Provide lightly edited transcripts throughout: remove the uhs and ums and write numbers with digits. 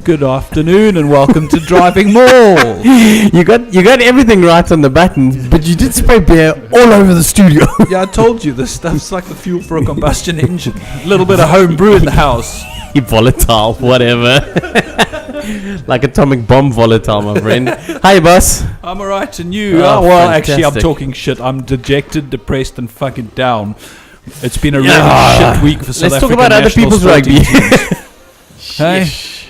Good afternoon and welcome to Driving Maul. You got everything right on the buttons, but you did spray beer all over the studio. Yeah, I told you, this stuff's like the fuel for a combustion engine. A little bit of home brew in the house. You volatile, whatever. Like atomic bomb volatile, my friend. Hi, boss. I'm alright, and you? Oh, well, fantastic. actually, I'm talking shit. I'm dejected, depressed, and fucking down. It's been a really shit week for South Africa. Let's talk about other people's rugby. Hey,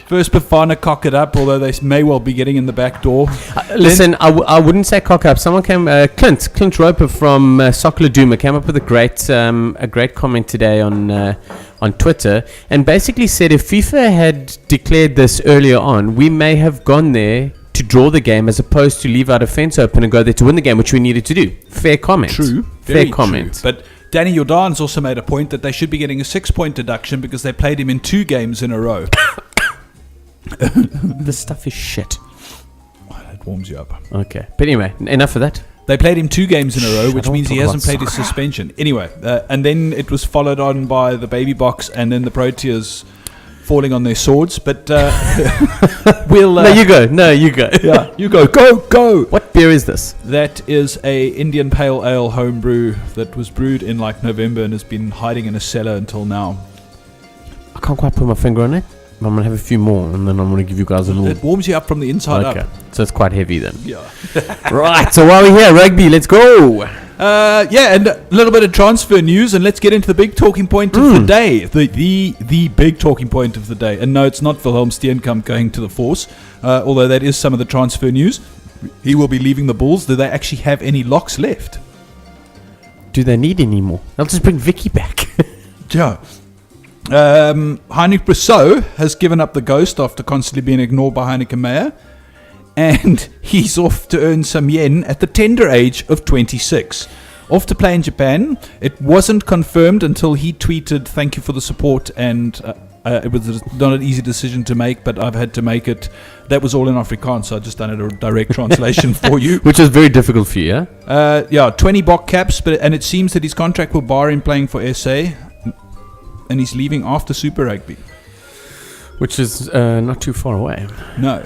first Bafana cock it up, although they may well be getting in the back door. Listen, I wouldn't say cock up. Someone came, Clint Roper from Soccer Duma came up with a great comment today on Twitter, and basically said if FIFA had declared this earlier on, we may have gone there to draw the game as opposed to leave our defence open and go there to win the game, which we needed to do. Fair comment. True. Fair comment. But Danny Jordaan's also made a point that they should be getting a 6-point deduction because they played him in 2 games in a row. This stuff is shit. It warms you up. Okay. But anyway, enough of that. They played him 2 games in a row, I which don't means he talk hasn't about played his suspension. Anyway, and then it was followed on by the baby box and then the Proteas falling on their swords. But we'll... No, you go. Yeah, you go. Go! What beer is this? That is a Indian Pale Ale homebrew that was brewed in like November and has been hiding in a cellar until now. I can't quite put my finger on it. I'm going to have a few more and then I'm going to give you guys a little... It warms you up from the inside up. So it's quite heavy then. Yeah. Right, so while we're here, rugby, let's go. Yeah, and a little bit of transfer news, and let's get into the big talking point of the day. The big talking point of the day. And no, it's not Wilhelm Steenkamp going to the Force, although that is some of the transfer news. He will be leaving the Bulls. Do they actually have any locks left? Do they need any more? I'll just bring Vicky back. Yeah. Heinrich Brousseau has given up the ghost after constantly being ignored by Heineken Meyer, and he's off to earn some yen at the tender age of 26. Off to play in Japan. It wasn't confirmed until he tweeted, "Thank you for the support," and it was not an easy decision to make, but I've had to make it. That was all in Afrikaans, so I just done it a direct translation for you. Which is very difficult for you, yeah? 20 Bok caps, and it seems that his contract will bar him playing for SA. And he's leaving after Super Rugby. Which is not too far away. No.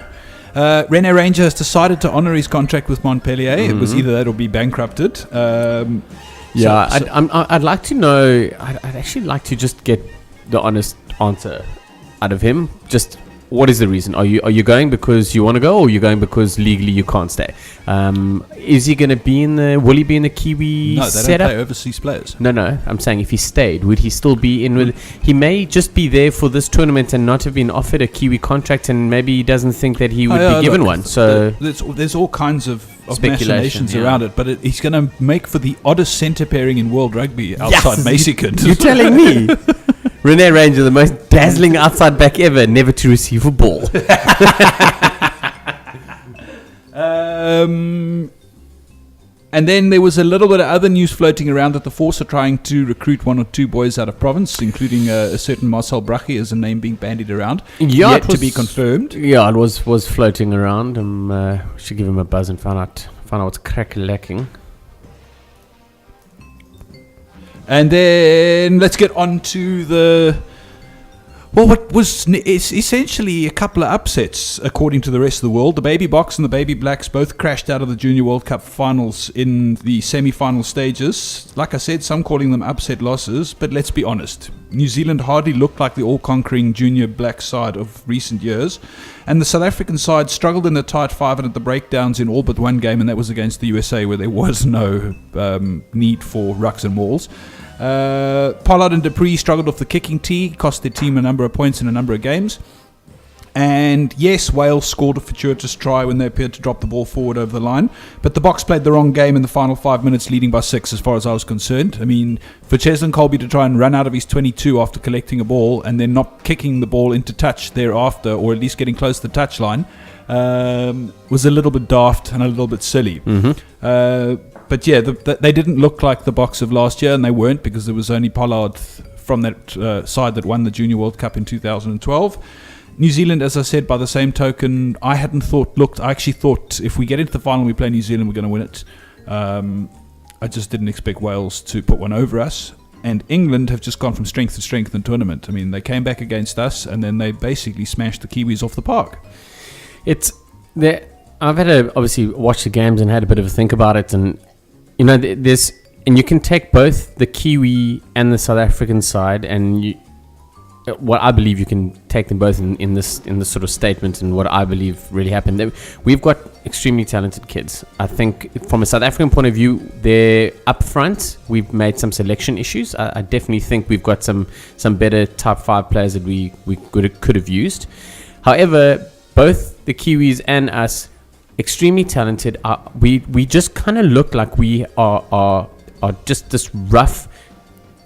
René Ranger has decided to honour his contract with Montpellier. It was either that or be bankrupted. I'd like to know... I'd actually like to just get the honest answer out of him. Just... What is the reason? Are you going because you want to go, or are you going because legally you can't stay? Is he going to be will he be in the Kiwi setup? No, they setup? don't play overseas players. No. I'm saying if he stayed, would he still be in with... He may just be there for this tournament and not have been offered a Kiwi contract, and maybe he doesn't think that he would be given one. So there's all kinds of speculations around it, but he's going to make for the oddest centre pairing in world rugby outside Macycud. You're telling me? René Ranger, the most dazzling outside back ever, never to receive a ball. And then there was a little bit of other news floating around that the Force are trying to recruit 1 or 2 boys out of province, including a certain Marcel Brache as a name being bandied around. Yeah, yet to be confirmed. Yeah, it was floating around. We should give him a buzz and find out what's crack-lacking. And then let's get on to what was essentially a couple of upsets, according to the rest of the world. The Baby Box and the Baby Blacks both crashed out of the Junior World Cup finals in the semi-final stages. Like I said, some calling them upset losses, but let's be honest. New Zealand hardly looked like the all-conquering Junior Black side of recent years, and the South African side struggled in the tight 5 and at the breakdowns in all but one game, and that was against the USA, where there was no need for rucks and mauls. Pollard and Dupree struggled off the kicking tee, cost their team a number of points in a number of games. And yes, Wales scored a fortuitous try when they appeared to drop the ball forward over the line, but the Box played the wrong game in the final 5 minutes, leading by 6 as far as I was concerned. I mean, for Cheslin Colby to try and run out of his 22 after collecting a ball and then not kicking the ball into touch thereafter, or at least getting close to the touchline, was a little bit daft and a little bit silly. But yeah, they didn't look like the Box of last year, and they weren't, because there was only Pollard from that side that won the Junior World Cup in 2012. New Zealand, as I said, by the same token, I actually thought if we get into the final and we play New Zealand, we're going to win it. I just didn't expect Wales to put one over us. and England have just gone from strength to strength in the tournament. I mean, they came back against us, and then they basically smashed the Kiwis off the park. It's there. I've had to obviously watch the games and had a bit of a think about it, and there's and you can take both the Kiwi and the South African side, and what I believe you can take them both in this sort of statement, and what I believe really happened. We've got extremely talented kids. I think from a South African point of view, they're up front. We've made some selection issues. I definitely think we've got some better top 5 players that we could have used. However, both the Kiwis and us, extremely talented. We just kind of look like we are just this rough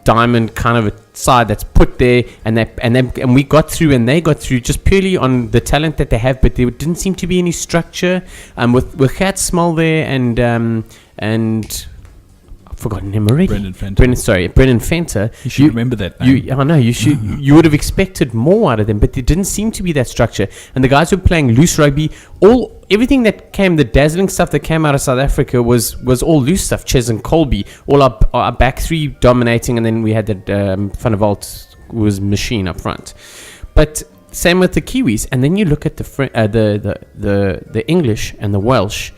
diamond kind of a side that's put there, and we got through, and they got through just purely on the talent that they have, but there didn't seem to be any structure. With Gert Small there and I've forgotten him already. Brendan Fenter. You should remember that name. I know you should. You would have expected more out of them, but there didn't seem to be that structure. And the guys who were playing loose rugby, everything that came, the dazzling stuff that came out of South Africa was all loose stuff. Ches and Colby, all our back three dominating, and then we had that funfilled was machine up front. But same with the Kiwis, and then you look at the English and the Welsh.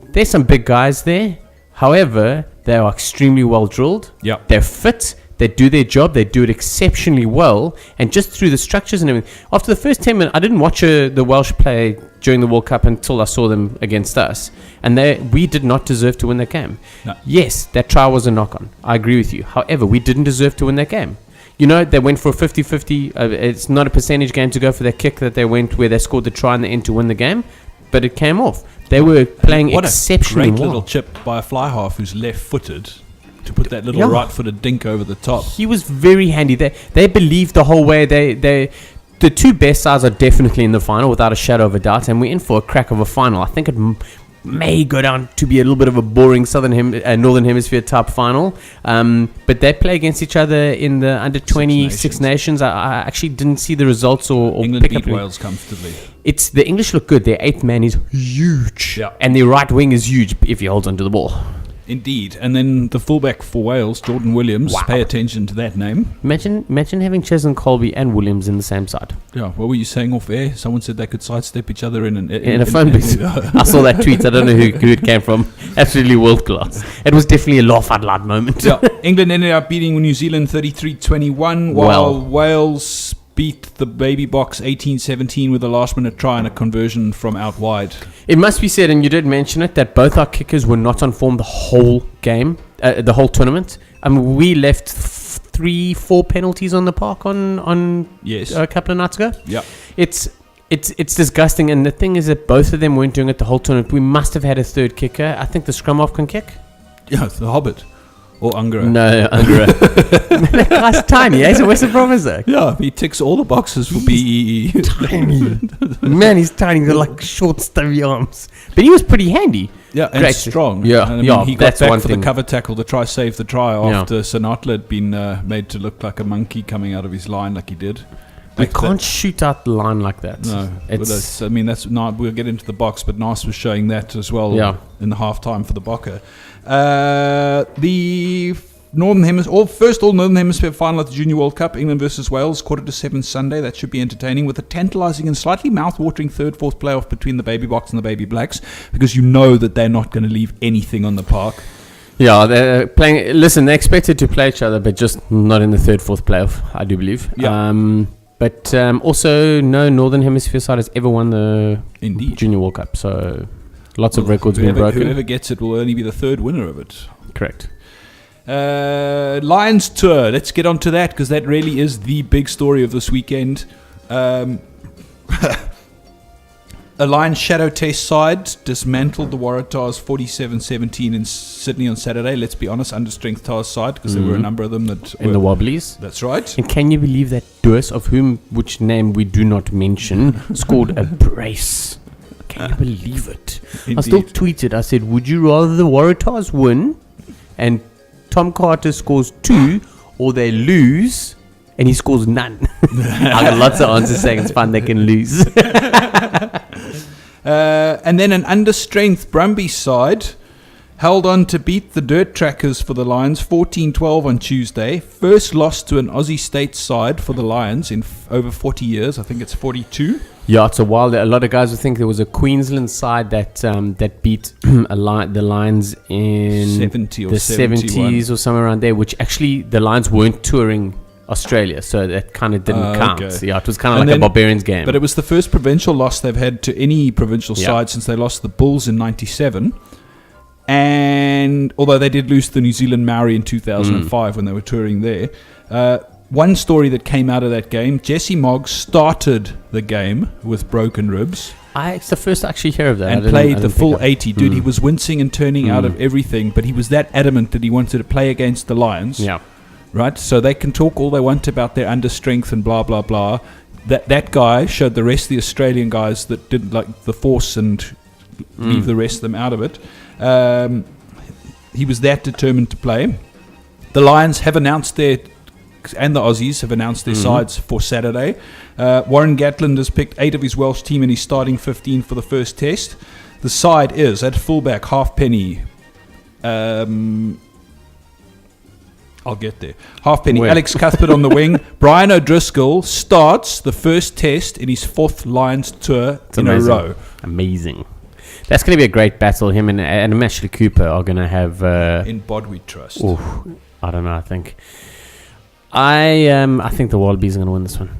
There's some big guys there. However, they are extremely well drilled. Yeah, they're fit. They do their job. They do it exceptionally well. And just through the structures and everything. After the first 10 minutes, I didn't watch the Welsh play during the World Cup until I saw them against us. And we did not deserve to win that game. No. Yes, that try was a knock-on. I agree with you. However, we didn't deserve to win that game. They went for a 50-50. It's not a percentage game to go for that kick that they went where they scored the try in the end to win the game. But it came off. They were playing exceptionally well. What a great little chip by a fly half who's left-footed to put that little right-footed dink over the top. He was very handy. They believed the whole way. The two best sides are definitely in the final without a shadow of a doubt, and we're in for a crack of a final. I think it may go down to be a little bit of a boring Northern Hemisphere type final, but they play against each other in the under 20 Six Nations. I actually didn't see the results or England pick beat up Wales comfortably. The English look good. Their 8th man is huge, and their right wing is huge if he holds onto the ball. Indeed. And then the fullback for Wales, Jordan Williams. Wow. Pay attention to that name. Imagine having Ches and Colby and Williams in the same side. Yeah, what were you saying off air? Someone said they could sidestep each other in a phone booth. I saw that tweet. I don't know who it came from. Absolutely world class. It was definitely a laugh out loud moment. Yeah. England ended up beating New Zealand 33-21, while Wales beat the Baby Box 18-17 with a last-minute try and a conversion from out wide. It must be said, and you did mention it, that both our kickers were not on form the whole game, the whole tournament. We left 3-4 penalties on the park on yes. A couple of nights ago. Yeah, it's disgusting, and the thing is that both of them weren't doing it the whole tournament. We must have had a third kicker. I think the scrum half can kick. Yeah, the Hobbit. Or Ungra. No, Ungra. That guy's tiny, eh? So what's the problem is that? Yeah, he ticks all the boxes for BEE. Tiny. Man, he's tiny. He's got like short, stubby arms. But he was pretty handy. Yeah, and great. Strong. Yeah, and he got back for the cover tackle to try save the try after Sinatla had been made to look like a monkey coming out of his line like he did. We can't shoot out the line like that. No, that's not. We'll get into the box, but Nas was showing that as well in the halftime for the Bokke. The Northern Hemisphere, all Northern Hemisphere final at the Junior World Cup, England versus Wales, 6:45 Sunday. That should be entertaining, with a tantalising and slightly mouth-watering third-fourth playoff between the Baby Box and the Baby Blacks, because you know that they're not going to leave anything on the park. Yeah, they're playing. Listen, they're expected to play each other, but just not in the third-fourth playoff, I do believe. Yeah. But also, no Northern Hemisphere side has ever won the Junior World Cup, so lots of records being broken. Whoever gets it will only be the third winner of it. Correct. Lions Tour. Let's get on to that, because that really is the big story of this weekend. A Lions Shadow Test side dismantled the Waratahs 47-17 in Sydney on Saturday. Let's be honest, under strength Tars side, because there were a number of them that in the Wobblies. That's right. And can you believe that Durst, of which name we do not mention, scored a brace? Can you believe it? Indeed. I still tweeted. I said, would you rather the Waratahs win and Tom Carter scores 2, or they lose and he scores none? I got lots of answers saying it's fun, they can lose. And then an under strength Brumbies side held on to beat the Dirt Trackers for the Lions 14-12 on Tuesday. First loss to an Aussie state side for the Lions in over 40 years. I think it's 42. Yeah, it's a while. A lot of guys would think there was a Queensland side that beat the Lions in 70 or the 71. 70s or somewhere around there, which actually the Lions weren't touring Australia, so that kind of didn't count. Okay. Yeah, it was kind of like a Barbarians game. But it was the first provincial loss they've had to any provincial side since they lost the Bulls in 97. And although they did lose the New Zealand Maori in 2005 when they were touring there. One story that came out of that game, Jesse Moggs started the game with broken ribs. It's the first I actually hear of that. And played the full 80. Dude, he was wincing and turning out of everything, but he was that adamant that he wanted to play against the Lions. Yeah. Right? So they can talk all they want about their understrength and blah, blah, blah. That guy showed the rest of the Australian guys that didn't like the force and leave the rest of them out of it. He was that determined to play. The Lions have announced and the Aussies have announced their sides for Saturday. Warren Gatland has picked 8 of his Welsh team in his starting 15 for the first test. The side is at fullback, Halfpenny. I'll get there. Halfpenny, Alex Cuthbert on the wing. Brian O'Driscoll starts the first test in his 4th Lions tour a row. Amazing. That's going to be a great battle. Him and Ashley Cooper are going to have... in Bod we trust. I don't know, I think... I think the Wallabies are going to win this one.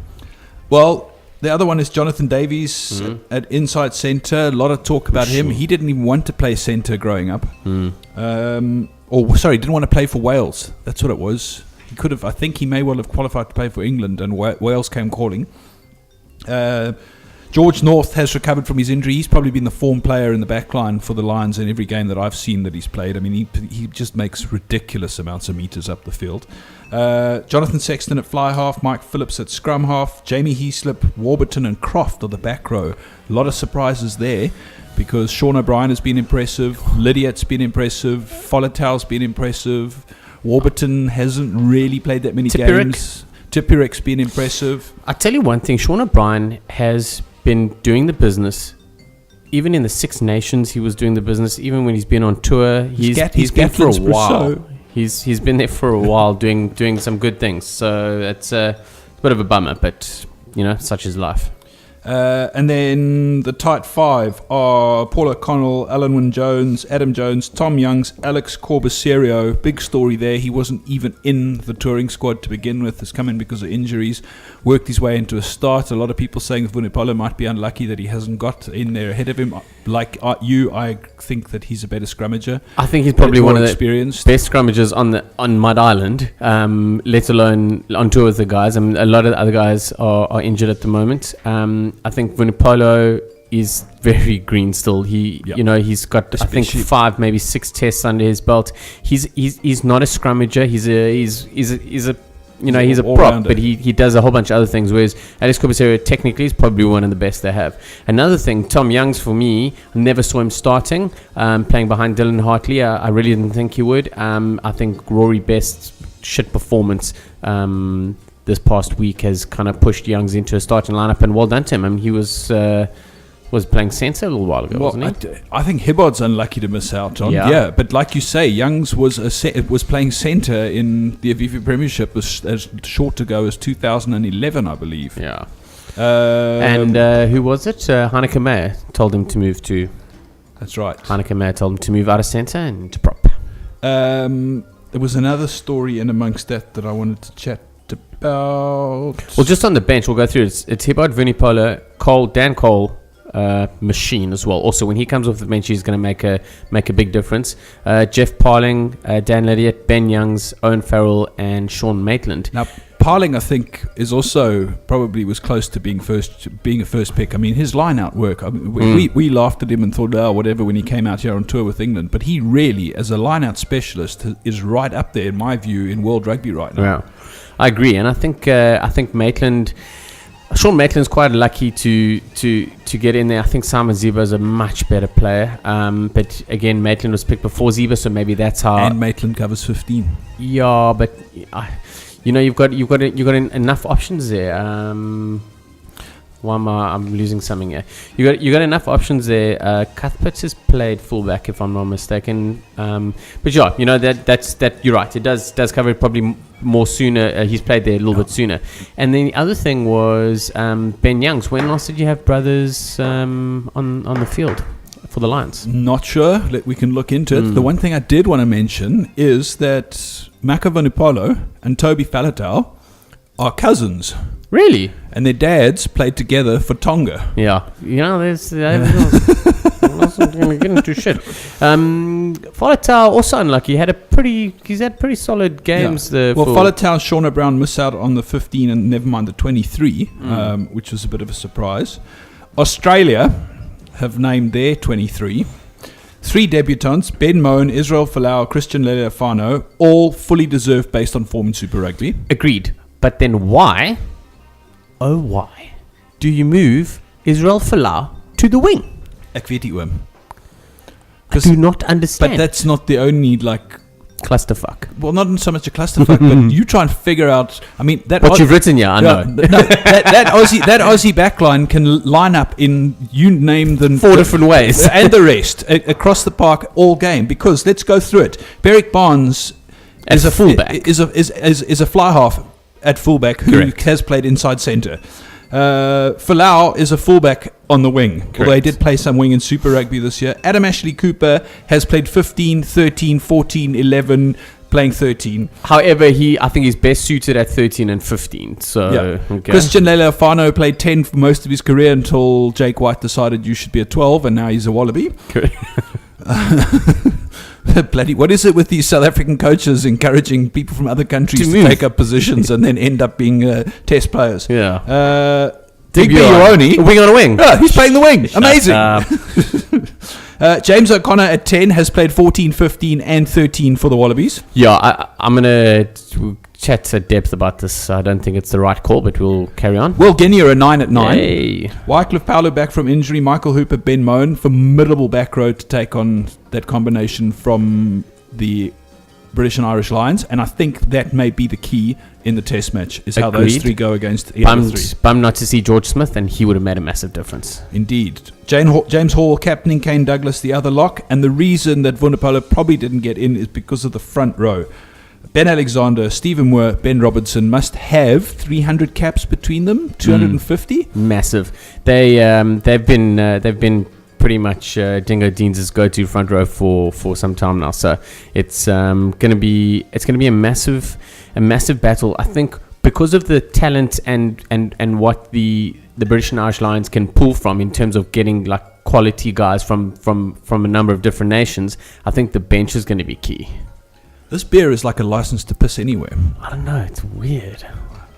Well, the other one is Jonathan Davies at inside centre. A lot of talk about him. He didn't even want to play centre growing up. Didn't want to play for Wales. That's what it was. He could have. I think he may well have qualified to play for England, and Wales came calling. George North has recovered from his injury. He's probably been the form player in the back line for the Lions in every game that I've seen that he's played. I mean, he just makes ridiculous amounts of meters up the field. Jonathan Sexton at fly half, Mike Phillips at scrum half, Jamie Heaslip, Warburton and Croft are the back row. A lot of surprises there because Sean O'Brien has been impressive, Lydiat's been impressive, Folletow's been impressive, Warburton hasn't really played that many games. Tipirek's been impressive. I tell you one thing, Sean O'Brien has been doing the business. Even in the Six Nations, he was doing the business. Even when he's been on tour, he's been for a while. He's been there for a while, doing some good things. So it's a bit of a bummer, but such is life. And then the tight 5 are Paul O'Connell, Alan Wynne-Jones, Adam Jones, Tom Youngs, Alex Corbuserio. Big story there. He wasn't even in the touring squad to begin with. Has come in because of injuries. Worked his way into a start. A lot of people saying that Vunipola might be unlucky that he hasn't got in there ahead of him. Like you, I think that he's a better scrummager. I think he's probably one of the experienced best scrummagers on Mud Island, let alone on tour with the guys. I mean, a lot of the other guys are injured at the moment. I think Vunipolo is very green still. He's got I think 5, maybe 6 tests under his belt. He's not a scrummager. He's a prop, but he does a whole bunch of other things. Whereas Alex Corbuserio technically is probably one of the best they have. Another thing, Tom Youngs for me, never saw him starting, playing behind Dylan Hartley. I really didn't think he would. I think Rory Best's shit performance this past week has kind of pushed Youngs into a starting lineup, and well done to him. I mean, he was playing centre a little while ago, wasn't he? I think Hibbard's unlucky to miss out on. Yeah, but like you say, Youngs was playing centre in the Aviva Premiership as short ago as 2011, I believe. Yeah. And who was it? Heineke Meyer told him to move to... That's right. Heineke Meyer told him to move out of centre and to prop. There was another story in amongst that I wanted to chat about. Well, just on the bench, we'll go through it. It's Hibbard, Vunipola, Dan Cole, machine as well. Also, when he comes off the bench, he's going to make a big difference. Jeff Parling, Dan Lydiat, Ben Youngs, Owen Farrell, and Sean Maitland. Now, Parling, I think, is also probably was close to being a first pick. I mean, his line-out work. I mean, we laughed at him and thought, whatever, when he came out here on tour with England. But he really, as a line-out specialist, is right up there, in my view, in world rugby right now. Yeah, I agree, and I think Maitland. Sean Maitland's quite lucky to get in there. I think Simon Ziba is a much better player. But again, Maitland was picked before Ziba, so maybe that's how. And Maitland covers 15. Yeah, but you've got enough options there. I'm losing something here. You got enough options there. Cuthbert has played fullback, if I'm not mistaken. But yeah, that's you're right. It does cover it probably more sooner. He's played there a little bit sooner. And then the other thing was Ben Youngs. When last did you have brothers on the field for the Lions? Not sure. We can look into it. The one thing I did want to mention is that Maka Vunipolo and Toby Faletau are cousins. Really? And their dads played together for Tonga. Yeah. There's... I'm not going to get into shit. Faletau also unlucky. He's had pretty solid games. Faletau, Shauna Brown missed out on the 15 and never mind the 23, which was a bit of a surprise. Australia have named their 23. 3 debutants, Ben Moan, Israel Folau, Christian Leali'ifano, all fully deserved based on form in Super Rugby. Agreed. But then why do you move Israel Folau to the wing? Ek weet nie, oom. I do not understand. But that's not the only, clusterfuck. Well, not so much a clusterfuck, but you try and figure out... I mean... What you've written, yeah, I know. That Aussie backline can line up in, you name them... 4 different ways. And the rest, across the park, all game. Because, let's go through it. Berrick Barnes... As a fullback. Is a fly half at fullback who Correct. has played inside centre. Folau is a fullback on the wing. Correct. Although he did play some wing in Super Rugby this year. Adam Ashley Cooper has played 15, 13, 14, 11, playing 13. However, I think he's best suited at 13 and 15. So, yeah. Okay. Christian Leali'ifano played 10 for most of his career until Jake White decided you should be a 12, and now he's a Wallaby. Correct. Bloody, what is it with these South African coaches encouraging people from other countries to take up positions and then end up being test players? Yeah. Big B Uroni. Wing on a wing. Oh, he's playing the wing. Amazing. James O'Connor at 10 has played 14, 15 and 13 for the Wallabies. Yeah, I'm going to chat at depth about this. I don't think it's the right call, but we'll carry on. Will Guinea a 9 at 9. Hey. Wycliffe Paulo back from injury. Michael Hooper, Ben Moan. Formidable back row to take on that combination from the British and Irish Lions. And I think that may be the key in the test match, is how those 3 go against the other 3. Bummed not to see George Smith, and he would have made a massive difference. Indeed. James Hall captaining Kane Douglas, the other lock. And the reason that Vunipolo probably didn't get in is because of the front row. Ben Alexander, Stephen Moore, Ben Robertson must have 300 caps between them, 250. Massive. They've been pretty much Dingo Deans' go-to front row for some time now. So it's gonna be a massive battle. I think because of the talent and what the British and Irish Lions can pull from in terms of getting quality guys from a number of different nations. I think the bench is going to be key. This beer is like a license to piss anywhere. I don't know. It's weird.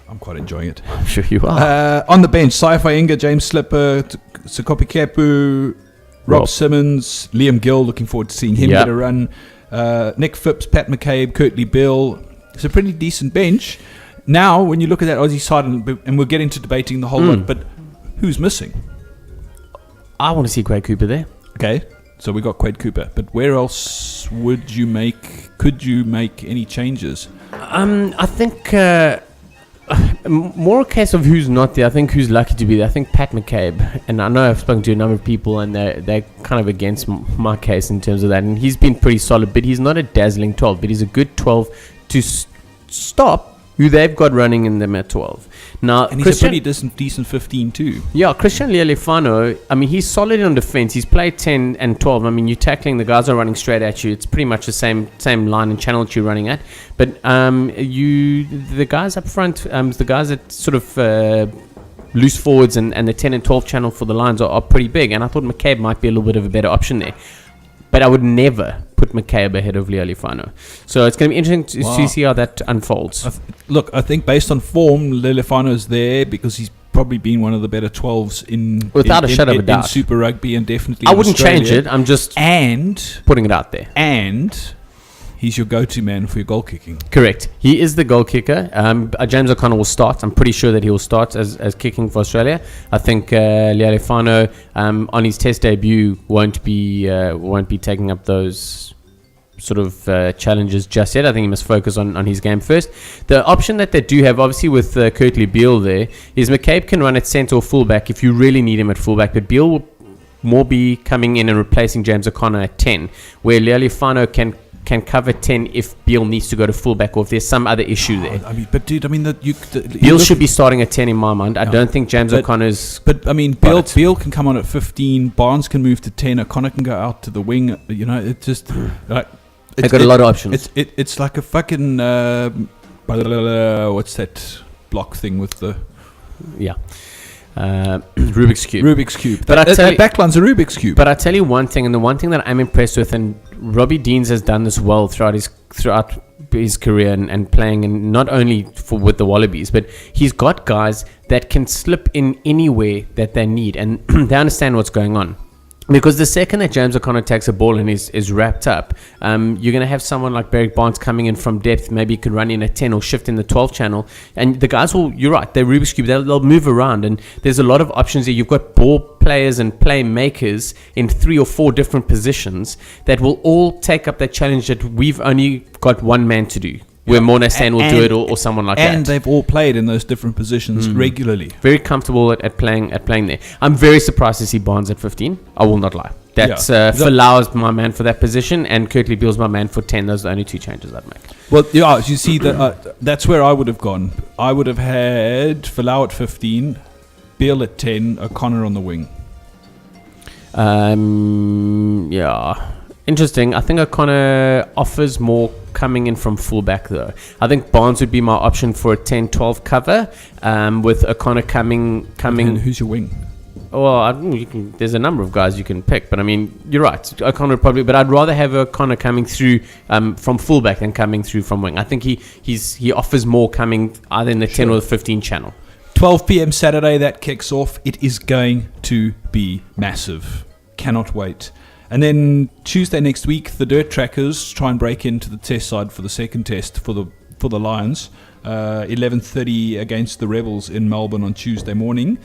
I'm quite enjoying it. I'm sure you are. On the bench, Saifa Inga, James Slipper, Sekopi Kepu, Rob Simmons, Liam Gill. Looking forward to seeing him get a run. Nick Phipps, Pat McCabe, Curtly Bill. It's a pretty decent bench. Now, when you look at that Aussie side, and we'll get into debating the whole lot, but who's missing? I want to see Quade Cooper there. Okay. So we got Quade Cooper, but where else could you make any changes? I think more a case of who's not there. I think who's lucky to be there. I think Pat McCabe, and I know I've spoken to a number of people, and they're kind of against my case in terms of that. And he's been pretty solid, but he's not a dazzling 12, but he's a good 12 to stop who they've got running in them at 12. Now, and he's a pretty decent 15 too. Yeah, Christian Leali'ifano, I mean, he's solid on defense. He's played 10 and 12. I mean, you're tackling, the guys are running straight at you. It's pretty much the same line and channel that you're running at. But the guys up front, the guys that sort of loose forwards and the 10 and 12 channel for the Lions are pretty big. And I thought McCabe might be a little bit of a better option there. But I would never put McCabe ahead of Leali'ifano. So it's going to be interesting to see how that unfolds. I think based on form, Leali'ifano's there because he's probably been one of the better 12s in Super Rugby, and definitely I wouldn't change it. I'm just putting it out there. And he's your go-to man for your goal kicking. Correct. He is the goal kicker. James O'Connor will start. I'm pretty sure that he will start as kicking for Australia. I think Leali'ifano on his test debut won't be taking up those sort of challenges just yet. I think he must focus on his game first. The option that they do have, obviously with Kurtley Beale there, is McCabe can run at centre or fullback if you really need him at fullback, but Beale will more be coming in and replacing James O'Connor at 10, where Lealifano can cover 10 if Beale needs to go to fullback or if there's some other issue there. But dude, Beale should be starting at 10 in my mind. I don't think James O'Connor's... But, Beale can come on at 15, Barnes can move to 10, O'Connor can go out to the wing. It's just... They've got a lot of options. It's like a fucking... what's that block thing with the... Yeah. Rubik's Cube. But backline's a Rubik's Cube. But I tell you one thing, and the one thing that I'm impressed with, and Robbie Deans has done this well throughout his career and playing, and not only with the Wallabies, but he's got guys that can slip in anywhere that they need, and they understand what's going on. Because the second that James O'Connor takes a ball and is wrapped up, you're going to have someone like Berrick Barnes coming in from depth. Maybe he could run in at 10 or shift in the 12 channel. And the guys will, you're right, they're Rubik's Cube. They'll move around. And there's a lot of options here. You've got ball players and playmakers in 3 or 4 different positions that will all take up that challenge that we've only got one man to do. Where Morna Stan will do it, or someone like that. And they've all played in those different positions regularly. Very comfortable at playing there. I'm very surprised to see Barnes at 15. I will not lie. That's Falau's my man for that position, and Kurtley Beale's my man for 10. Those are the only 2 changes I'd make. Well, yeah, you see, that's where I would have gone. I would have had Falau at 15, Beale at 10, O'Connor on the wing. Yeah. Interesting. I think O'Connor offers more coming in from fullback, though. I think Barnes would be my option for a 10-12 cover, with O'Connor coming. And who's your wing? Well, there's a number of guys you can pick, but I mean, you're right. O'Connor probably, but I'd rather have O'Connor coming through from fullback than coming through from wing. I think he offers more coming either in the 10 or the 15 channel. 12 p.m. Saturday, that kicks off. It is going to be massive. Cannot wait. And then Tuesday next week, the Dirt Trackers try and break into the test side for the second test for the Lions. 11:30 against the Rebels in Melbourne on Tuesday morning.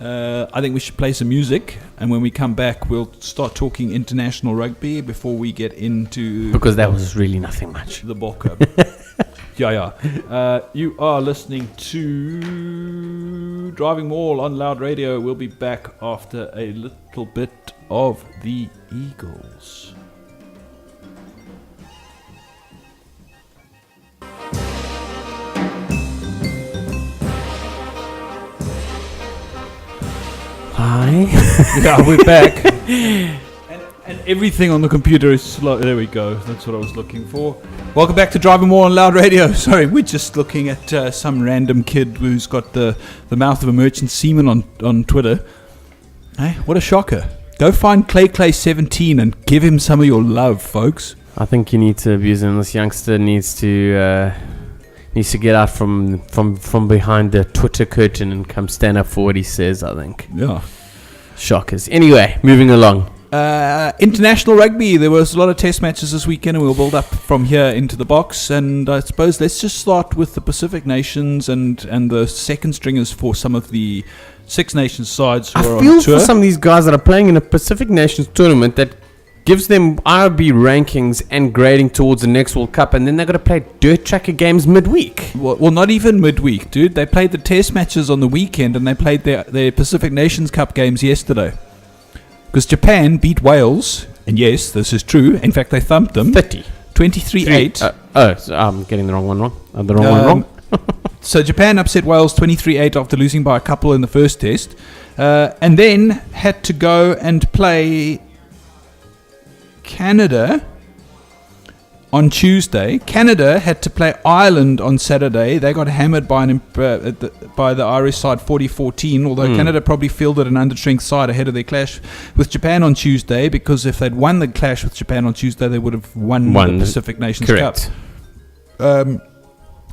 I think we should play some music, and when we come back, we'll start talking international rugby before we get into... Because that was really nothing much. The Bokke. Yeah. You are listening to Driving Maul on Loud Radio. We'll be back after a little bit of the Eagles. Hi. Yeah, we're back. And everything on the computer is slow. There we go. That's what I was looking for. Welcome back to Driving More on Loud Radio. Sorry, we're just looking at some random kid who's got the mouth of a merchant seaman on Twitter. Hey, what a shocker. Go find Clay17 and give him some of your love, folks. I think you need to abuse him. This youngster needs to get out from behind the Twitter curtain and come stand up for what he says, I think. Yeah. Shockers. Anyway, moving along. International rugby. There was a lot of test matches this weekend, and we'll build up from here into the box. And I suppose let's just start with the Pacific Nations and the second stringers for some of the Six Nations sides who are on tour. I feel for some of these guys that are playing in a Pacific Nations tournament that gives them IRB rankings and grading towards the next World Cup, and then they've got to play dirt tracker games midweek. Well, not even midweek, dude. They played the test matches on the weekend, and they played their Pacific Nations Cup games yesterday. Because Japan beat Wales, and yes, this is true. In fact, they thumped them. 23-8. So I'm getting the wrong one wrong. The wrong one wrong. So Japan upset Wales 23-8 after losing by a couple in the first test, and then had to go and play Canada on Tuesday. Canada had to play Ireland on Saturday. They got hammered by the Irish side 40-14, although Canada probably fielded an understrength side ahead of their clash with Japan on Tuesday, because if they'd won the clash with Japan on Tuesday, they would have won the Pacific Nations Cup.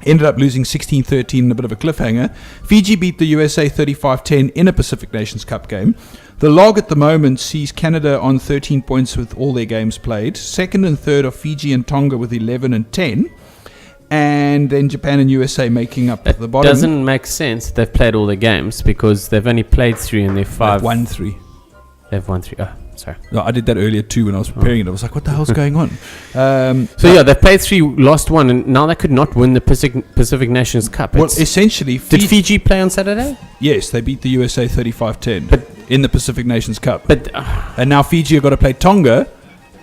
Ended up losing 16-13 in a bit of a cliffhanger. Fiji beat the USA 35-10 in a Pacific Nations Cup game. The log at the moment sees Canada on 13 points with all their games played. Second and third are Fiji and Tonga with 11 and 10. And then Japan and USA making up the bottom. It doesn't make sense they've played all their games, because they've only played 3 and they're 5. They've won 3. They've won 3. Oh. Sorry. No, I did that earlier too when I was preparing it. I was like, what the hell's going on? They played 3, lost 1, and now they could not win the Pacific Nations Cup. Well, essentially... Did Fiji play on Saturday? Yes, they beat the USA 35-10 but in the Pacific Nations Cup. But and now Fiji have got to play Tonga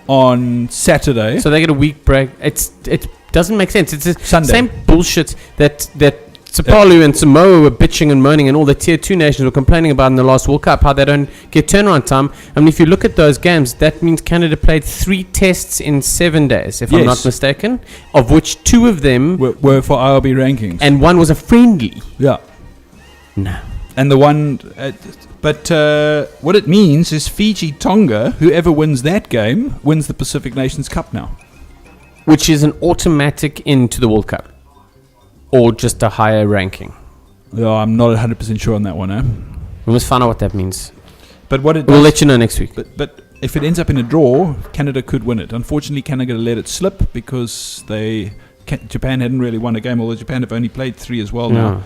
on Saturday. So they get a week break. It doesn't make sense. It's the Sunday. Same bullshit that Sapalu and Samoa were bitching and moaning, and all the tier 2 nations were complaining about in the last World Cup, how they don't get turnaround time. I mean, if you look at those games, that means Canada played 3 tests in 7 days, if I'm not mistaken, of which 2 of them were for IRB rankings. And 1 was a friendly. Yeah. No. And the one... but what it means is Fiji-Tonga, whoever wins that game, wins the Pacific Nations Cup now. Which is an automatic into the World Cup. Or just a higher ranking. Yeah, I'm not 100% sure on that one, eh? We must find out what that means. But what it we'll does, let you know next week. But if it ends up in a draw, Canada could win it. Unfortunately, Canada let it slip because Japan hadn't really won a game, although Japan have only played 3 as well now.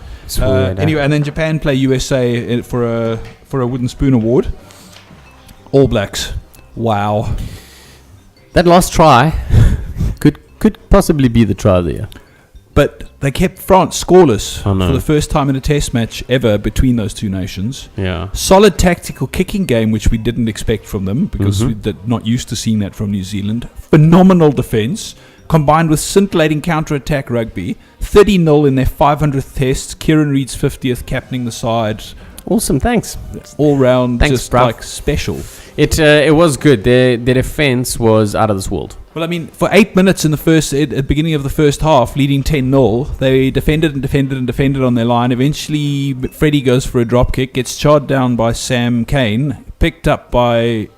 Anyway, and then Japan play USA for a wooden spoon award. All Blacks. Wow. That last try could possibly be the try of the year. But they kept France scoreless for the first time in a test match ever between those two nations. Yeah. Solid tactical kicking game, which we didn't expect from them because we're not used to seeing that from New Zealand. Phenomenal defense, combined with scintillating counter-attack rugby. 30-0 in their 500th test. Kieran Reid's 50th, captaining the side. Awesome, thanks. All round, thanks, just bruv. like special. It was good. Their defense was out of this world. Well, I mean, for 8 minutes in at the beginning of the first half, leading 10-0, they defended on their line. Eventually, Freddie goes for a drop kick, gets charred down by Sam Cane, picked up by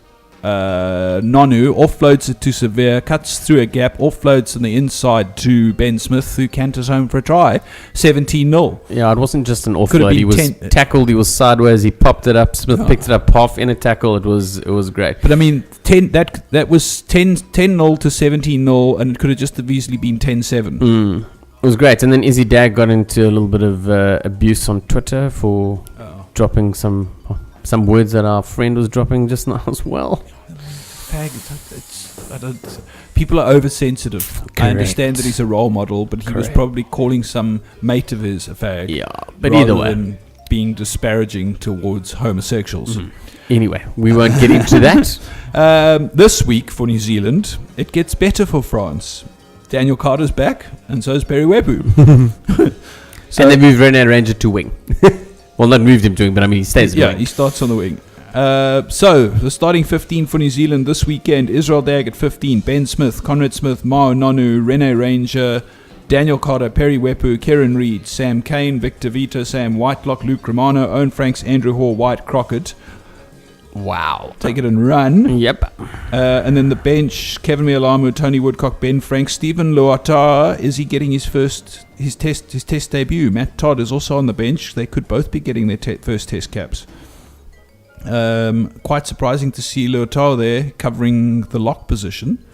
Nonu, offloads it to Severe, cuts through a gap, offloads on the inside to Ben Smith, who canters home for a try. 17-0. Yeah, it wasn't just an offload. He was tackled, he was sideways, he popped it up, Smith picked it up half in a tackle. It was great. But I mean, that was 10-0 to 17-0, and it could have just as easily been 10-7. It was great. And then Izzy Dag got into a little bit of abuse on Twitter for dropping some words that our friend was dropping just now as well. People are oversensitive. Correct. I understand that he's a role model, but he was probably calling some mate of his a fag. Yeah, but either way, than being disparaging towards homosexuals. Anyway, we won't get into that. This week for New Zealand, it gets better for France. Daniel Carter's back, and so is Perry Webu. And they moved Rene Ranger to wing. Well, not moved him to wing, but I mean he stays in yeah, wing. He starts on the wing. So, the starting 15 for New Zealand this weekend: Israel Dag at 15, Ben Smith, Conrad Smith, Mao Nonu, Rene Ranger, Daniel Carter, Perry Wepu, Kieran Reid, Sam Cane, Victor Vita, Sam Whitelock, Luke Romano, Owen Franks, Andrew Hall, White Crockett. Wow. Take it and run. Yep. And then the bench: Kevin Mialamu, Tony Woodcock, Ben Frank, Stephen Luata. Is he getting his test debut? Matt Todd is also on the bench. They could both be getting their first test caps. Quite surprising to see Luata there covering the lock position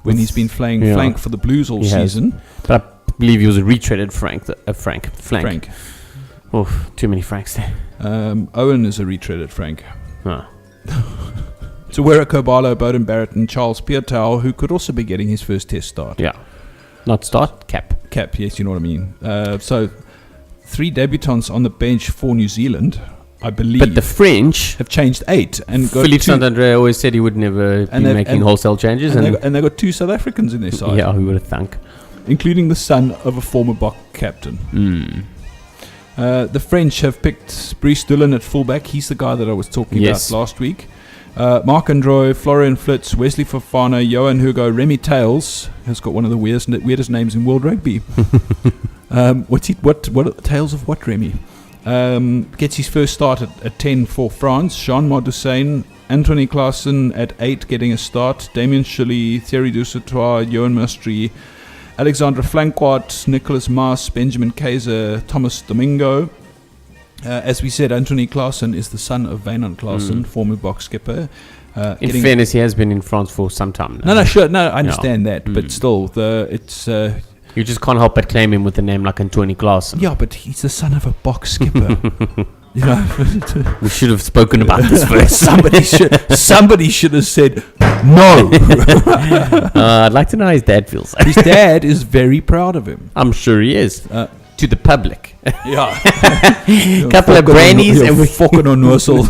when he's been playing flank for the Blues all season. But I believe he was a retreaded flank. Frank. Oh, too many Franks there. Owen is a retreaded Frank. Huh. Tawera Kobalo, Bowden Barrett, and Charles Piatau, who could also be getting his first test start. Yeah. Not start, cap. Cap, yes, you know what I mean. So, 3 debutants on the bench for New Zealand, I believe. But the French have changed 8. And Philippe Saint-André always said he would never be making wholesale changes. And they got 2 South Africans in their side. Yeah, who would have thunk. Including the son of a former Bok captain. The French have picked Brice Dulin at fullback. He's the guy that I was talking about last week. Marc Androy, Florian Flitz, Wesley Fofana, Johan Hugo, Remy Tails has got one of the weirdest names in world rugby. What Tails of what, Remy? Gets his first start at 10 for France. Jean-Marc Hussein, Anthony Klaassen at 8 getting a start. Damien Shilly, Thierry Dusautois, Johan Mastri, Alexandre Flanquart, Nicholas Maas, Benjamin Kaiser, Thomas Domingo. As we said, Anthony Klaassen is the son of Wynand Klaassen, former box skipper. In fairness, he has been in France for some time now. I understand that, but still, it's... you just can't help but claim him with a name like Anthony Klaassen. Yeah, but he's the son of a box skipper. You know, We should have spoken about this first. somebody should have said no. I'd like to know how his dad feels. His dad is very proud of him. I'm sure he is. To the public. Yeah. Couple of brandies and we fucking on whistle.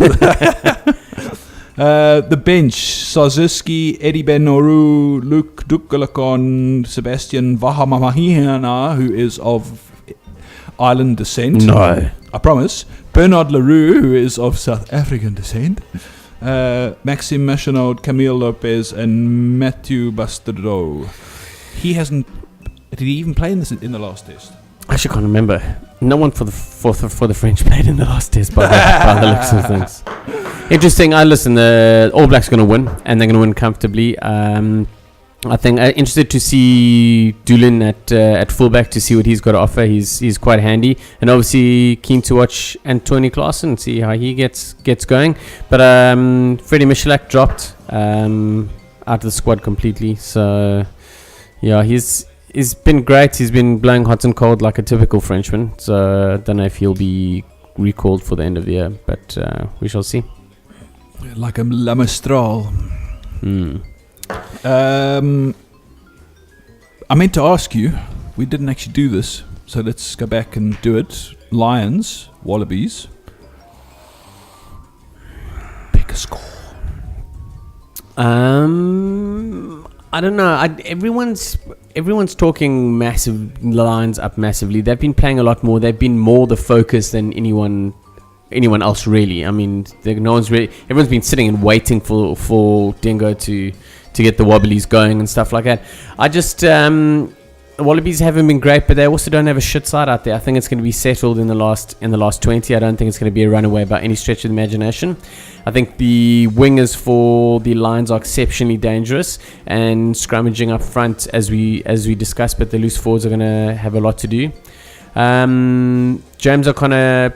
The bench: Sazuki, Eddie Ben-Noru, Luke Dukalakon, Sebastian Vahamamahihana, who is of Island descent. No. I promise. Bernard Leroux, who is of South African descent. Maxime Machinot, Camille Lopez, and Mathieu Bastardo. He hasn't. Did he even play in the last test? I actually can't remember. No one for the French played in the last test by the looks of things. Interesting. Listen, the All Blacks are going to win, and they're going to win comfortably. I think interested to see Doolin at fullback to see what he's got to offer. He's quite handy, and obviously keen to watch Anthony Klaassen, see how he gets going. But Freddie Michalak dropped out of the squad completely. So yeah, he's been great. He's been blowing hot and cold like a typical Frenchman. So I don't know if he'll be recalled for the end of the year, but we shall see. Like a La Mistral. I meant to ask you, we didn't actually do this, so let's go back and do it. Lions, Wallabies. Pick a score. I don't know. Everyone's talking massive lines up massively. They've been playing a lot more. They've been more the focus than anyone else really. I mean, everyone's been sitting and waiting for Dingo to get the Wobblies going and stuff like that. The Wallabies haven't been great, but they also don't have a shit side out there. I think it's going to be settled in the last 20. I don't think it's going to be a runaway by any stretch of the imagination. I think the wingers for the Lions are exceptionally dangerous and scrummaging up front as we discussed, but the loose forwards are going to have a lot to do. James O'Connor,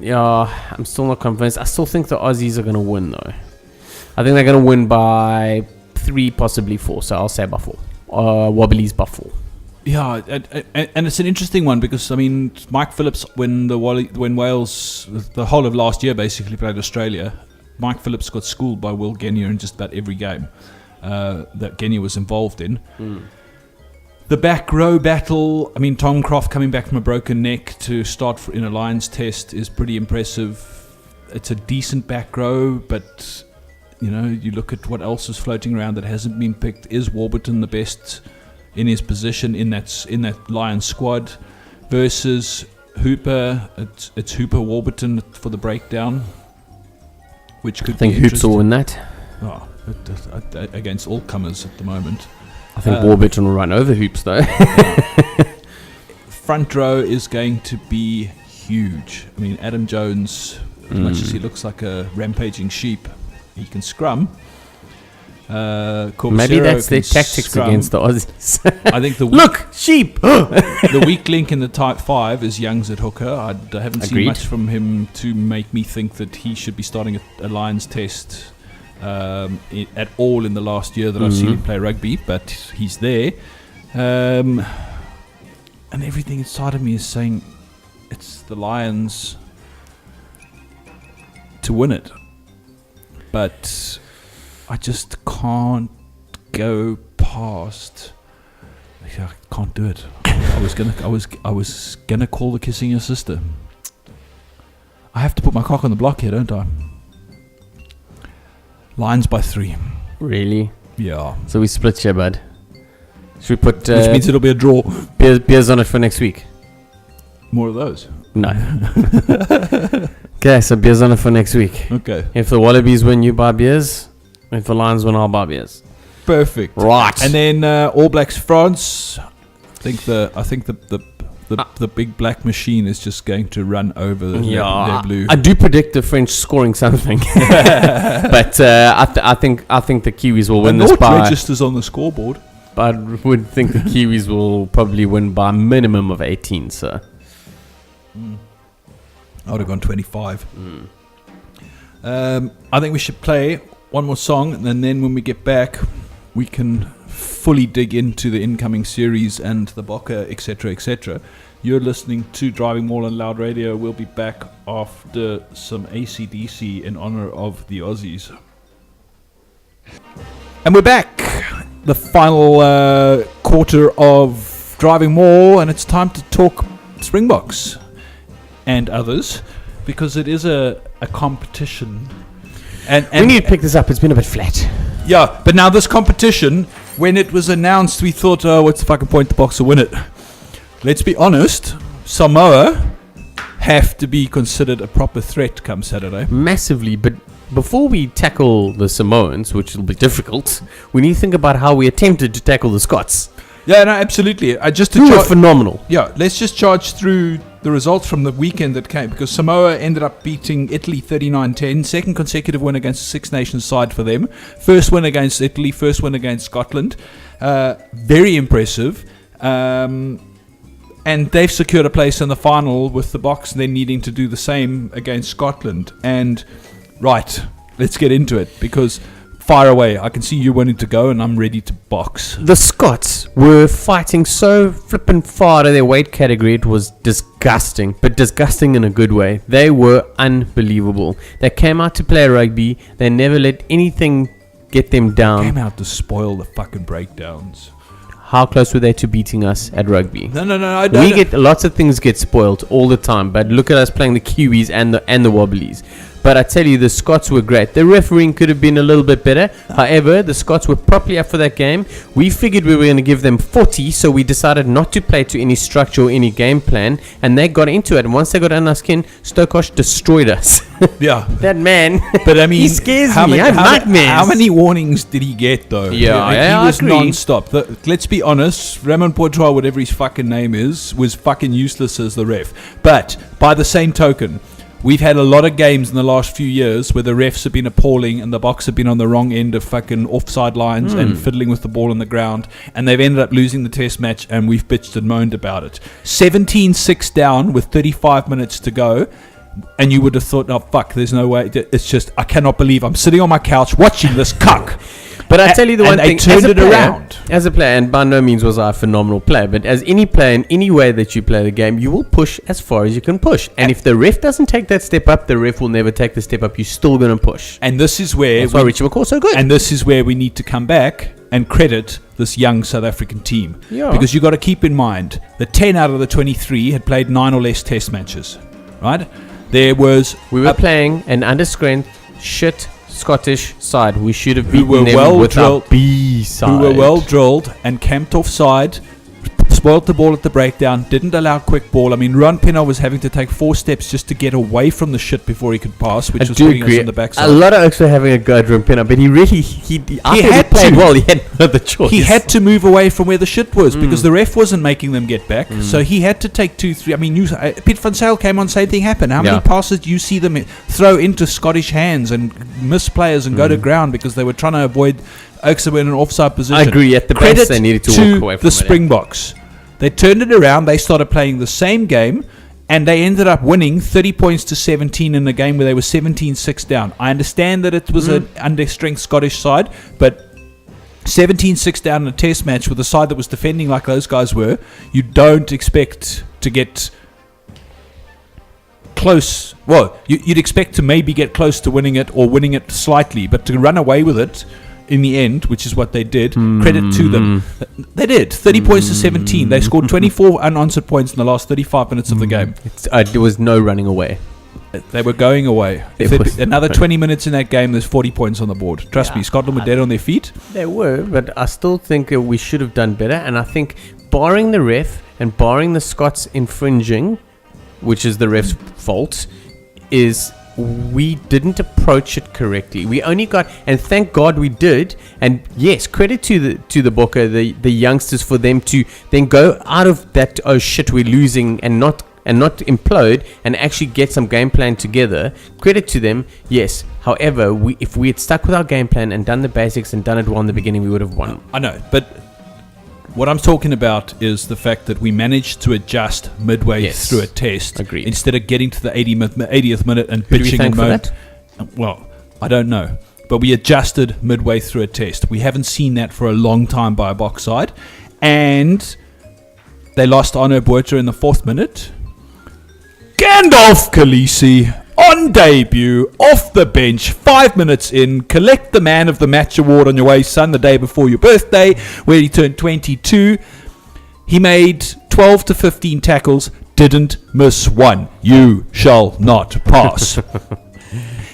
I'm still not convinced. I still think the Aussies are going to win though. I think they're going to win by 3, possibly 4. So I'll say by 4. Wobblies by 4. Yeah, and it's an interesting one because I mean Mike Phillips, when Wales the whole of last year basically played Australia, Mike Phillips got schooled by Will Genia in just about every game that Genia was involved in. The back row battle, I mean Tom Croft coming back from a broken neck to start in a Lions test is pretty impressive. It's a decent back row, but you know, you look at what else is floating around that hasn't been picked. Is Warburton the best in his position in that Lions squad versus Hooper? It's Hooper Warburton for the breakdown, which could. I think Hoops will win that. Against all comers at the moment. I think Warburton will run over Hoops though. Front row is going to be huge. I mean, Adam Jones, as much as he looks like a rampaging sheep, he can scrum. Maybe that's their tactics against the Aussies. I think look, sheep. The weak link in the type 5 is Youngs at hooker. I haven't seen much from him to make me think that he should be starting a Lions test at all in the last year that I've seen him play rugby, but he's there. And everything inside of me is saying it's the Lions to win it. But I just can't go past. I can't do it. I was gonna call the kissing your sister. I have to put my cock on the block here, don't I? Lions by 3. Really? Yeah. So we split here, bud. Should we put? Which means it'll be a draw. Beers on it for next week. More of those. No. Okay, so beers on it for next week. Okay. If the Wallabies win, you buy beers. If the Lions win, I'll buy beers. Perfect. Right. And then All Blacks France. I think the big black machine is just going to run over their blue. I do predict the French scoring something, but I think the Kiwis will win this by. Registers on the scoreboard. I would think the Kiwis will probably win by a minimum of 18. So. I would have gone 25. I think we should play one more song, and then when we get back, we can fully dig into the incoming series and the Bokke, etc., etc. You're listening to Driving Maul on Loud Radio. We'll be back after some AC/DC in honor of the Aussies. And we're back. The final quarter of Driving Maul, and it's time to talk Springboks and others, because it is a competition. And we need to pick this up. It's been a bit flat. Yeah, but now this competition, when it was announced, we thought, oh, what's the fucking point? The Boks will win it. Let's be honest, Samoa have to be considered a proper threat come Saturday. Massively, but before we tackle the Samoans, which will be difficult, we need to think about how we attempted to tackle the Scots. Yeah, no, absolutely. Who were phenomenal. Yeah, let's just charge through the results from the weekend that came, because Samoa ended up beating Italy 39-10, second consecutive win against the Six Nations side for them, first win against Italy, first win against Scotland. Very impressive. And they've secured a place in the final, with the Boks then needing to do the same against Scotland. And right, let's get into it, because fire away. I can see you wanting to go, and I'm ready to box. The Scots were fighting so flippin' far out of their weight category. It was disgusting, but disgusting in a good way. They were unbelievable. They came out to play rugby. They never let anything get them down. Came out to spoil the fucking breakdowns. How close were they to beating us at rugby? No, I don't. Lots of things get spoiled all the time, but look at us playing the Kiwis and the Wobblies. But I tell you, the Scots were great. The refereeing could have been a little bit better. However, the Scots were properly up for that game. We figured we were going to give them 40, so we decided not to play to any structure or any game plan, and they got into it. And once they got under our skin, Stokosh destroyed us. Yeah. That man, but I mean, he scares me. I have nightmares. How many warnings did he get, though? Yeah, he was non-stop. Let's be honest, Raymond Poitras, whatever his fucking name is, was fucking useless as the ref. But by the same token, we've had a lot of games in the last few years where the refs have been appalling and the Boks have been on the wrong end of fucking offside lines and fiddling with the ball on the ground, and they've ended up losing the test match, and we've bitched and moaned about it. 17-6 down with 35 minutes to go, and you would have thought, oh fuck, there's no way. It's just, I cannot believe I'm sitting on my couch watching this cuck. But I tell you the one thing, turned it around. As a player, and by no means was I a phenomenal player, but as any player in any way that you play the game, you will push as far as you can push. And if the ref doesn't take that step up, the ref will never take the step up. You're still going to push. And this is where that's why Richie McCaw's so good. And this is where we need to come back and credit this young South African team. Yeah. Because you've got to keep in mind that 10 out of the 23 had played 9 or less test matches. Right? We were playing an under-strength shit Scottish side. We should have beaten them with our B side. Who were well drilled and camped offside, spoiled the ball at the breakdown, didn't allow quick ball. I mean, Ron Pienaar was having to take 4 steps just to get away from the shit before he could pass, which was putting us on the backside. A lot of actually having a go at Ron Pienaar, but he had played well. He had no other choice. He had to move away from where the shit was because the ref wasn't making them get back. So he had to take 2-3. I mean, Piet van Zyl came on, same thing happened. How many passes do you see them throw into Scottish hands and miss players and go to ground because they were trying to avoid Oaks in an offside position? I agree. At the best, they needed to walk away from the Springboks. They turned it around. They started playing the same game, and they ended up winning 30 points to 17 in a game where they were 17-6 down. I understand that it was an under-strength Scottish side, but 17-6 down in a test match with a side that was defending like those guys were, you don't expect to get close. Well, you'd expect to maybe get close to winning it or winning it slightly, but to run away with it in the end, which is what they did, credit to them. They did. 30 points to 17. They scored 24 unanswered points in the last 35 minutes of the game. There was no running away. They were going away. Another 20 minutes in that game, there's 40 points on the board. Trust me, Scotland were dead on their feet. They were, but I still think that we should have done better. And I think barring the ref and barring the Scots infringing, which is the ref's fault, is we didn't approach it correctly. We only got, and thank God we did. And yes, credit to the Bokke, the youngsters, for them to then go out of that, oh shit, we're losing, and not implode and actually get some game plan together. Credit to them, yes. However, if we had stuck with our game plan and done the basics and done it well in the beginning, we would have won. I know, but what I'm talking about is the fact that we managed to adjust midway through a test. Agreed. Instead of getting to the 80th minute and bitching and moaning. Well, I don't know. But we adjusted midway through a test. We haven't seen that for a long time by a Boks side. And They lost Arno Buerta in the 4th minute. Gandalf Khaleesi, on debut, off the bench, 5 minutes in, collect the Man of the Match award on your way, son, the day before your birthday, where he turned 22. He made 12 to 15 tackles, didn't miss one. You shall not pass.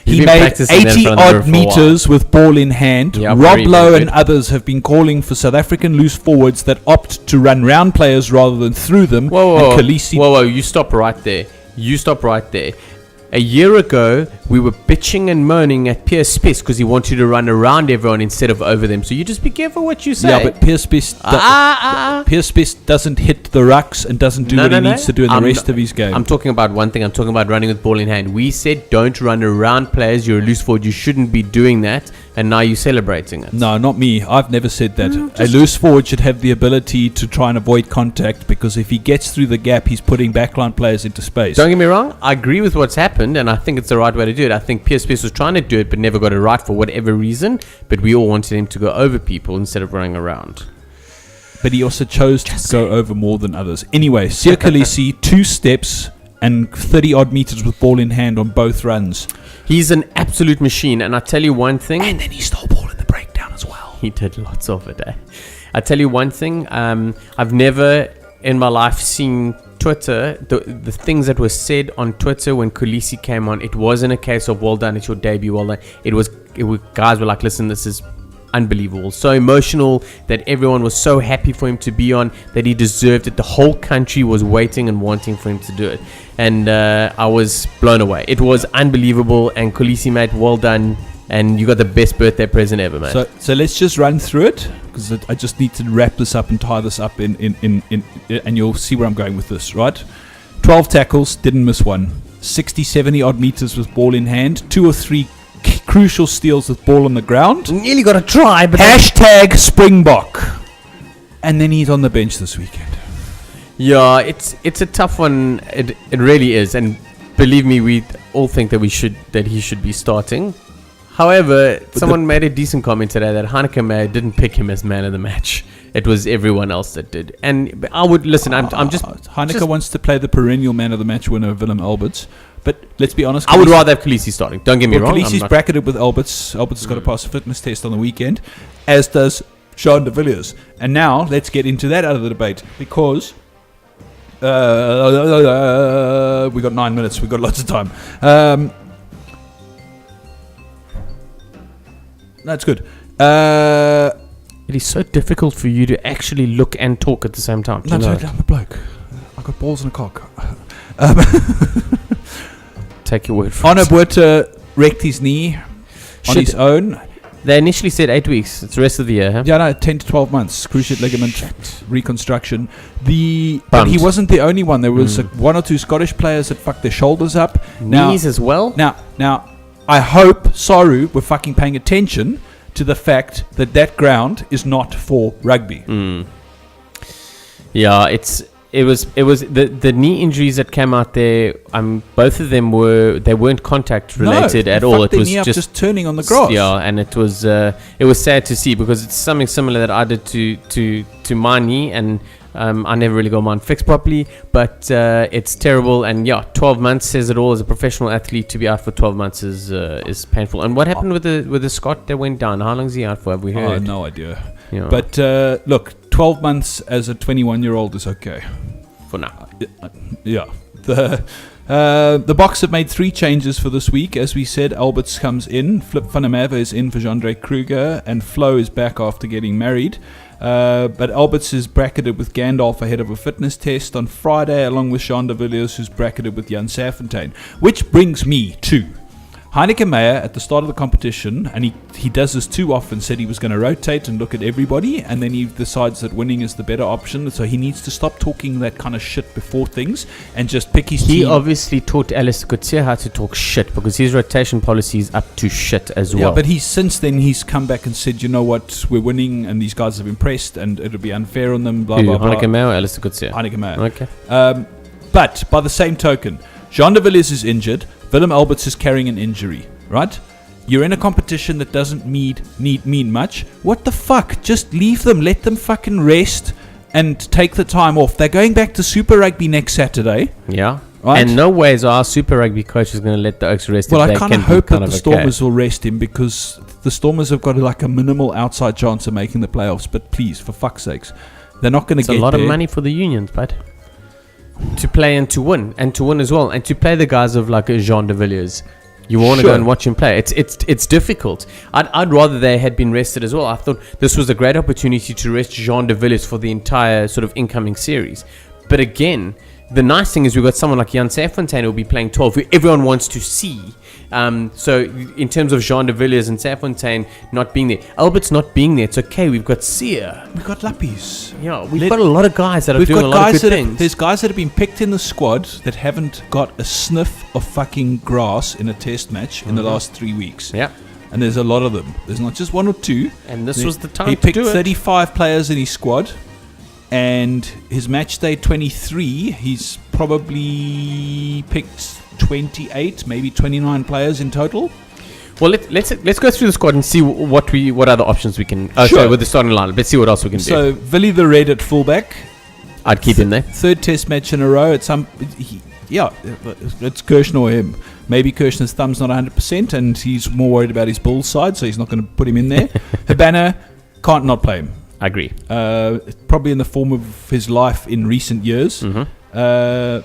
He made 80-odd meters with ball in hand. Yeah, Rob very, Lowe very and good. others have been calling for South African loose forwards that opt to run round players rather than through them. Whoa, And Khaleesi whoa, you stop right there. A year ago, we were bitching and moaning at Pierce Spiss because he wanted to run around everyone instead of over them. So you just be careful what you say. Yeah, but Pierce Spiss doesn't hit the rucks and doesn't do what he needs to do in the rest of his game. I'm talking about one thing. I'm talking about running with ball in hand. We said don't run around players. You're a loose forward. You shouldn't be doing that. And now you're celebrating it. No, not me. I've never said that. A loose forward should have the ability to try and avoid contact, because if he gets through the gap, he's putting backline players into space. Don't get me wrong. I agree with what's happened, and I think it's the right way to do it. I think Pierce Spiss was trying to do it, but never got it right for whatever reason. But we all wanted him to go over people instead of running around. But he also chose to go over more than others. Anyway, Siya Khaleesi, 2 steps and 30-odd meters with ball in hand on both runs. He's an absolute machine, and I tell you one thing. And then he stole ball in the breakdown as well. He did lots of it, eh? I tell you one thing. I've never in my life seen Twitter, the things that were said on Twitter when Khaleesi came on. It wasn't a case of well done, it's your debut, well done. It was guys were like, listen, this is unbelievable, so emotional, that everyone was so happy for him to be on, that he deserved it. The whole country was waiting and wanting for him to do it, and I was blown away. It was unbelievable. And Khaleesi, mate, well done, and you got the best birthday present ever, mate. So let's just run through it, because I just need to wrap this up and tie this up in and you'll see where I'm going with this, right? 12 tackles, didn't miss one. 70 odd meters with ball in hand, 2 or 3 crucial steals with ball on the ground. Nearly got a try, but Hashtag Springbok. And then he's on the bench this weekend. yeah, it's a tough one. It really is, and believe me, we all think that he should be starting. However, someone made a decent comment today that Heineke Meyer didn't pick him as man of the match. It was everyone else that did. And I would listen. I'm just Heineke wants to play the perennial man of the match winner, Willem Alberts. But let's be honest. I would rather have Khaleesi starting. Don't get me wrong. Khaleesi's bracketed with Alberts. Alberts has got to pass a fitness test on the weekend, as does Jean de Villiers. And now let's get into that out of the debate, because we got 9 minutes. We got lots of time. That's good. It is so difficult for you to actually look and talk at the same time. No, I'm a bloke. I got balls and a cock. Take your word for Arno it. Buerta wrecked his knee on his own. They initially said 8 weeks. It's the rest of the year, huh? Yeah, no, 10 to 12 months. Cruciate ligament reconstruction. But Bummed. he wasn't the only one. There was 1 or 2 Scottish players that fucked their shoulders up. Knees as well? Now, I hope Saru were fucking paying attention to the fact that ground is not for rugby. Yeah, it was the knee injuries that came out there. Both of them weren't contact related at all. It was just turning on the grass. Yeah, and it was sad to see, because it's something similar that I did to my knee, and I never really got mine fixed properly. But it's terrible, and yeah, 12 months says it all. As a professional athlete, to be out for 12 months is painful. And what happened with the Scot that went down? How long is he out for? Have we heard? No idea. Yeah. But look, 12 months as a 21-year-old is okay. For now. Yeah. The Boks have made 3 changes for this week. As we said, Alberts comes in, Flip van der Merwe is in for Jean-Drake Kruger, and Flo is back after getting married. But Alberts is bracketed with Gandalf ahead of a fitness test on Friday, along with Jean de Villiers, who's bracketed with Jan Safontein. Which brings me to Heineke Meyer at the start of the competition, and he does this too often, said he was going to rotate and look at everybody, and then he decides that winning is the better option, so he needs to stop talking that kind of shit before things and just pick his team. He obviously taught Alistair Coetzee how to talk shit, because his rotation policy is up to shit as well. Yeah, but since then he's come back and said, you know what, we're winning and these guys have impressed and it'll be unfair on them, blah, blah, blah. Heineke Meyer or Alistair Coetzee? Heineke Meyer. Okay. But by the same token, Jean de Villiers is injured, Willem Alberts is carrying an injury, right? You're in a competition that doesn't mean much. What the fuck? Just leave them. Let them fucking rest. and take the time off. They're going back to Super Rugby next Saturday. Yeah. Right? And no ways our Super Rugby coach is going to let the Oaks rest him. Well, They I kind can of be hope that kind the of Stormers will rest him, because the Stormers have got like a minimal outside chance of making the playoffs. But please, for fuck's sakes, they're not going to get It's a lot there. of money for the unions, but to play and to win as well, and to play the guys of like Jean de Villiers. You want to Sure. go and watch him play. It's difficult. I'd rather they had been rested as well. I thought this was a great opportunity to rest Jean de Villiers for the entire sort of incoming series. But again, the nice thing is we've got someone like Jan Serfontein who will be playing 12, who everyone wants to see. So in terms of Jean de Villiers and Serfontein not being there, Albert's not being there, it's okay. We've got Sear. We've got Lappies. Yeah, we've got a lot of guys that are doing a lot of good things. There's guys that have been picked in the squad that haven't got a sniff of fucking grass in a test match in the last 3 weeks. Yeah. And there's a lot of them. There's not just one or two. And this was the time He to picked do it. 35 players in his squad. And his match day 23, he's probably picked 28, maybe 29 players in total. Well, let's go through the squad and see what other options we can. Sure. Sorry, with the starting lineup. Let's see what else we can do. So, Villy the Red at fullback. I'd keep him there. Third test match in a row. It's Kirshner or him. Maybe Kirshner's thumb's not 100% and he's more worried about his bull side, so he's not going to put him in there. Habana can't not play him. I agree. Probably in the form of his life in recent years. Mm-hmm.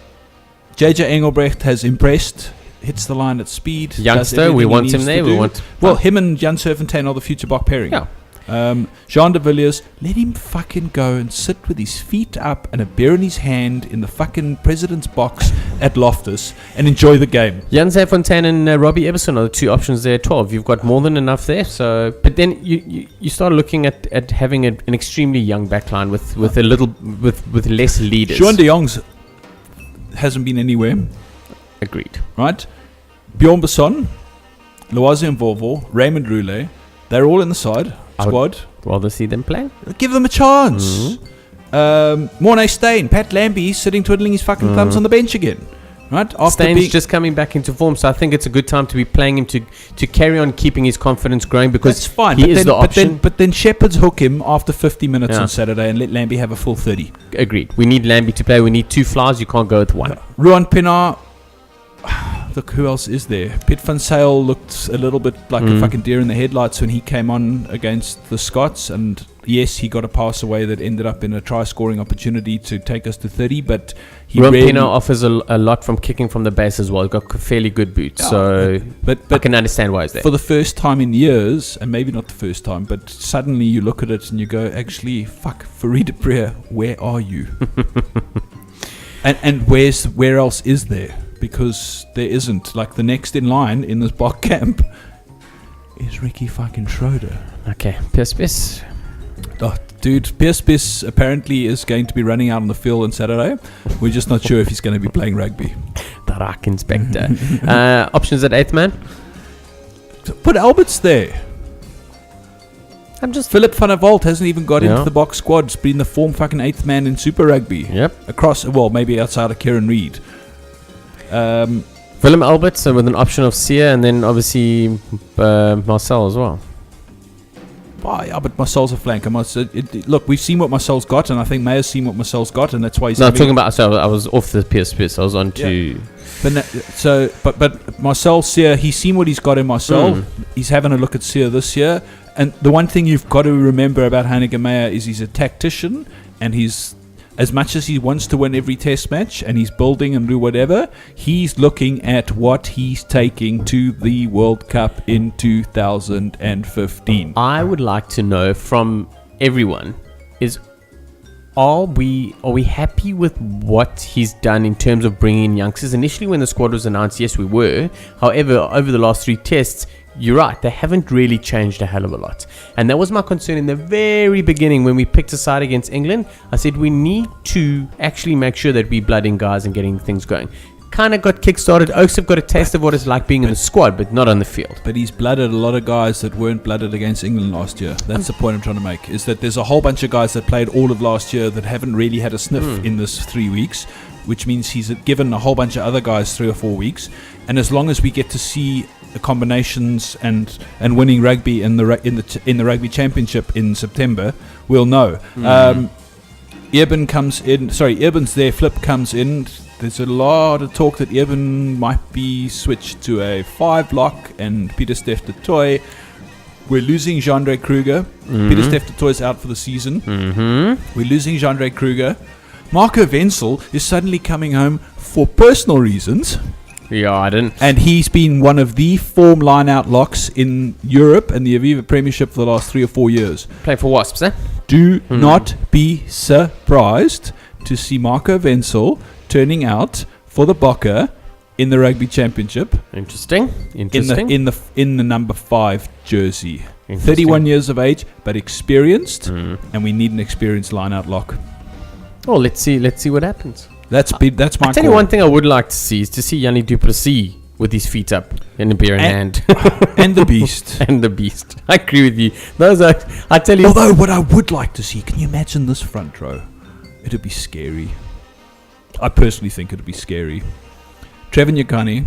JJ Engelbrecht has impressed. Hits the line at speed. Youngster, we want him there. Him and Jan Serfontein are the future Bach pairing. Yeah. Jean de Villiers, let him fucking go and sit with his feet up and a beer in his hand in the fucking president's box at Loftus and enjoy the game. Jan Serfontein and Robbie Everson are the two options there at 12. You've got more than enough there. So, but then you start looking at having an extremely young backline with less leaders. Juan de Jongs hasn't been anywhere. Agreed. Right? Bjorn Besson, Loise Volvo, Raymond Roulet, they're all in the side squad. Rather see them play. Give them a chance. Mornay Stain, Pat Lambie sitting twiddling his fucking thumbs on the bench again. Right? Stain's just coming back into form, so I think it's a good time to be playing him to carry on keeping his confidence growing, because that's fine. He is the option. But then Shepherd's hook him after 50 minutes on Saturday and let Lambie have a full 30. Agreed. We need Lambie to play. We need two flies. You can't go with one. Ruan Pinar. Look, who else is there? Piet van Sale looked a little bit like a fucking deer in the headlights when he came on against the Scots, and yes, he got a pass away that ended up in a try-scoring opportunity to take us to 30, but he Ruan Pinar offers a lot from kicking from the base as well. He's got fairly good boots, so but I can understand why he's there. For the first time in years, and maybe not the first time, but suddenly you look at it and you go, actually, fuck, Farid Priya, where are you? and where else is there? Because there isn't. Like, the next in line in this Bach camp is Ricky fucking Schroeder. Okay, Pierce. Oh, dude, Pierce apparently is going to be running out on the field on Saturday. We're just not sure if he's going to be playing rugby. The Rack Inspector. Options at 8th man? Put Alberts there. Philip van der Walt hasn't even got into the Bach squad. He's been the form fucking 8th man in Super Rugby. Yep. Across, well, maybe outside of Kieran Reid. Willem Alberts with an option of Sia, and then obviously Marcel as well. Oh, yeah, but Marcel's a flanker. Look, we've seen what Marcel's got, and I think Mayer's seen what Marcel's got, and that's why he's. No, I'm talking about. So I was off the Pierce. I was on to. Yeah. But Marcel Sia, he's seen what he's got in Marcel. He's having a look at Sia this year, and the one thing you've got to remember about Heineke Meyer is he's a tactician, and he's. As much as he wants to win every test match and he's building and do whatever, he's looking at what he's taking to the World Cup in 2015. I would like to know from everyone are we happy with what he's done in terms of bringing in youngsters? Initially when the squad was announced, yes, we were. However, over the last 3 tests, you're right, they haven't really changed a hell of a lot. And that was my concern in the very beginning when we picked a side against England. I said we need to actually make sure that we blood in guys and getting things going. Kind of got kick-started. Oaks have got a taste of what it's like being in the squad, but not on the field. But he's blooded a lot of guys that weren't blooded against England last year. That's the point I'm trying to make, is that there's a whole bunch of guys that played all of last year that haven't really had a sniff in this 3 weeks, which means he's given a whole bunch of other guys 3 or 4 weeks. And as long as we get to see the combinations and winning rugby in the rugby championship in September, we'll know. Urban's there, Flip comes in. There's a lot of talk that Urban might be switched to a 5 lock and Peter Steph de Toy. We're losing Jean-Andre Kruger. Peter Steph de Toy's out for the season. We're losing Jean-Andre Kruger. Marco Wenzel is suddenly coming home for personal reasons. Yeah, I didn't. And he's been one of the form line-out locks in Europe and the Aviva Premiership for the last 3 or 4 years. Play for Wasps, eh? Do not be surprised to see Marco Wenzel turning out for the Bokke in the Rugby Championship. Interesting. In the number 5 jersey. 31 years of age, but experienced, and we need an experienced line-out lock. Oh, let's see what happens. That's my I'll tell you one thing I would like to see is to see Yanni Duplessis with his feet up and a beer in hand. And the beast. And the beast. I agree with you. Those are, I tell you. Although what I would like to see, can you imagine this front row? It'd be scary. I personally think it'd be scary. Trevor Nyakani,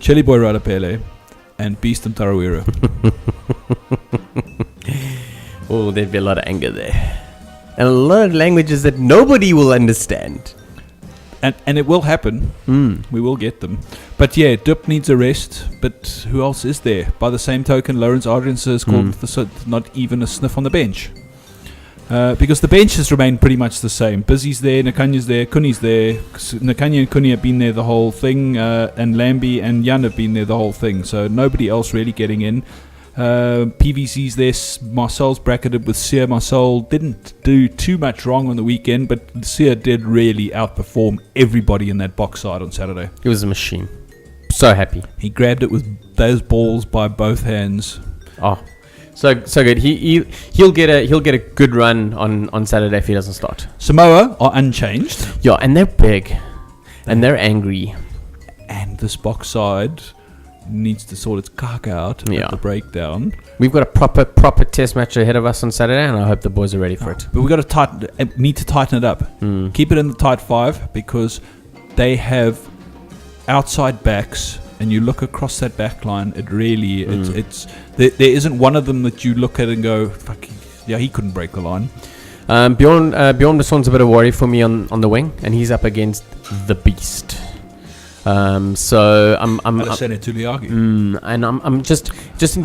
Chili Boy Radapele, and Beast and Tarawera. Oh, there'd be a lot of anger there. And a lot of languages that nobody will understand. And it will happen. We will get them. But yeah, Dup needs a rest. But who else is there? By the same token, Lawrence Adrianse is called not even a sniff on the bench. Because the bench has remained pretty much the same. Busy's there, Nakanya's there, Kuni's there. Nakanya and Kuni have been there the whole thing. And Lambie and Jan have been there the whole thing. So nobody else really getting in. PVC's there. Marcel's bracketed with Sear. Marcel didn't do too much wrong on the weekend, but Sear did really outperform everybody in that box side on Saturday. He was a machine. So happy. He grabbed it with those balls by both hands. Oh, so good. He'll get a good run on Saturday if he doesn't start. Samoa are unchanged. Yeah, and they're big, and they're angry. And this box side needs to sort its cock out at the breakdown. We've got a proper test match ahead of us on Saturday, and I hope the boys are ready for it. But we've got to need to tighten it up. Keep it in the tight 5 because they have outside backs, and you look across that back line, it really there isn't one of them that you look at and go, fuck, yeah, he couldn't break the line. Bjorn Beson's a bit of worry for me on the wing, and he's up against the beast. So I'm just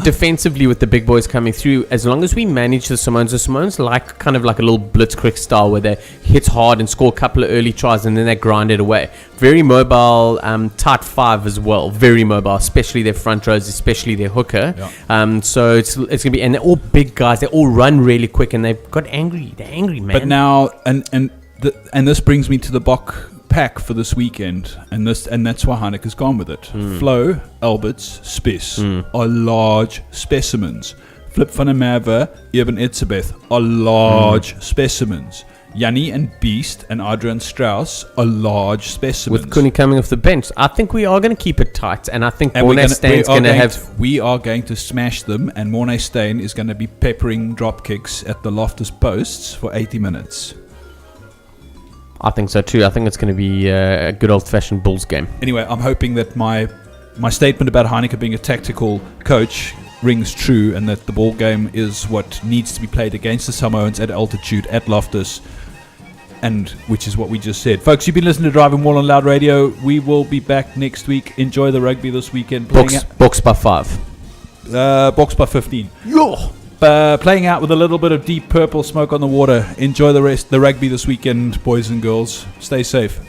defensively with the big boys coming through. As long as we manage the Simones like kind of like a little blitzkrieg style where they hit hard and score a couple of early tries and then they grind it away. Very mobile, tight 5 as well. Very mobile, especially their front rows, especially their hooker. Yeah. So it's gonna be, and they're all big guys. They all run really quick and they've got angry. They're angry, man. But now and this brings me to the Bok pack for this weekend, and that's why Heineken has gone with it. Flo, Alberts, Spiss are large specimens. Flip van der Merwe, Urban Etzebeth are large specimens. Yanni and Beast and Adrian Strauss are large specimens. With Kuni coming off the bench, I think we are going to keep it tight, and I think Mornay Stein's going to have... We are going to smash them, and Mornay Stein is going to be peppering drop kicks at the Loftus posts for 80 minutes. I think so too. I think it's going to be a good old-fashioned Bulls game. Anyway, I'm hoping that my statement about Heineken being a tactical coach rings true, and that the ball game is what needs to be played against the Samoans at altitude at Loftus, and which is what we just said. Folks, you've been listening to Driving Maul on Loud Radio. We will be back next week. Enjoy the rugby this weekend. Box by 5. Box by 15. Yo! Playing out with a little bit of Deep Purple, Smoke on the Water. Enjoy the rugby this weekend, boys and girls. Stay safe.